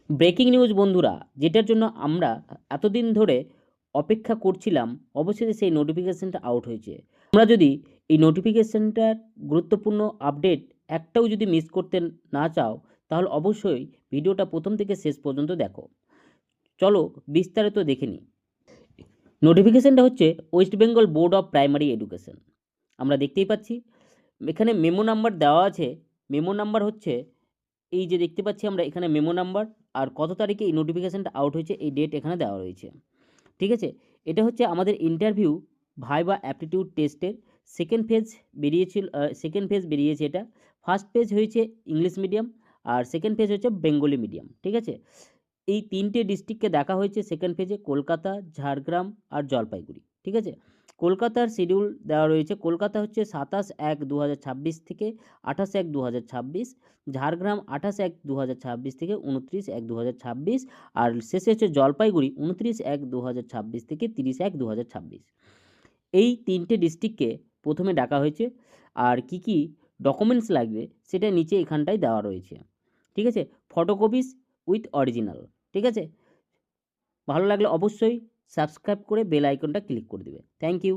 Breaking news বন্ধুরা, যেটার জন্য আমরা এতদিন ধরে অপেক্ষা করছিলাম, অবশেষে সেই নোটিফিকেশানটা আউট হয়েছে। তোমরা যদি এই নোটিফিকেশানটার গুরুত্বপূর্ণ আপডেট একটাও যদি মিস করতে না চাও, তাহলে অবশ্যই ভিডিওটা প্রথম থেকে শেষ পর্যন্ত দেখো। চলো বিস্তারিত দেখে নিই। নোটিফিকেশানটা হচ্ছে West Bengal board of primary education. আমরা দেখতেই পাচ্ছি এখানে মেমো নাম্বার দেওয়া আছে। মেমো নাম্বার হচ্ছে এই যে দেখতে পাচ্ছি আমরা এখানে মেমো নাম্বার, আর কত তারিখে এই নোটিফিকেশানটা আউট হয়েছে এই ডেট এখানে দেওয়া রয়েছে। ঠিক আছে, এটা হচ্ছে আমাদের ইন্টারভিউ ভাইবা অ্যাপটিটিউড টেস্টের সেকেন্ড ফেজ বেরিয়েছে। এটা ফার্স্ট পেজ হয়েছে ইংলিশ মিডিয়াম, আর সেকেন্ড ফেজ হচ্ছে বেঙ্গলি মিডিয়াম। ঠিক আছে, এই তিনটে ডিস্ট্রিক্টকে দেখা হয়েছে সেকেন্ড ফেজে, কলকাতা, ঝাড়গ্রাম আর জলপাইগুড়ি। ঠিক আছে, কলকাতার শিডিউল দেওয়া রয়েছে। কলকাতা হচ্ছে 27/1/2026 থেকে 28/1/2026, ঝাড়গ্রাম 28/1/2026 থেকে 29/1/2026, আর শেষে হচ্ছে জলপাইগুড়ি 29/1/2026 থেকে 30/1/2026। এই তিনটে ডিস্ট্রিক্টকে প্রথমে ডাকা হয়েছে, আর কি কি ডকুমেন্টস লাগবে সেটা নিচে এখানটায় দেওয়া রয়েছে। ঠিক আছে, ফটোকপিস উইথ অরিজিনাল। ঠিক আছে, ভালো লাগলে অবশ্যই সাবস্ক্রাইব করে বেল আইকনটা ক্লিক করে দেবে। Thank you.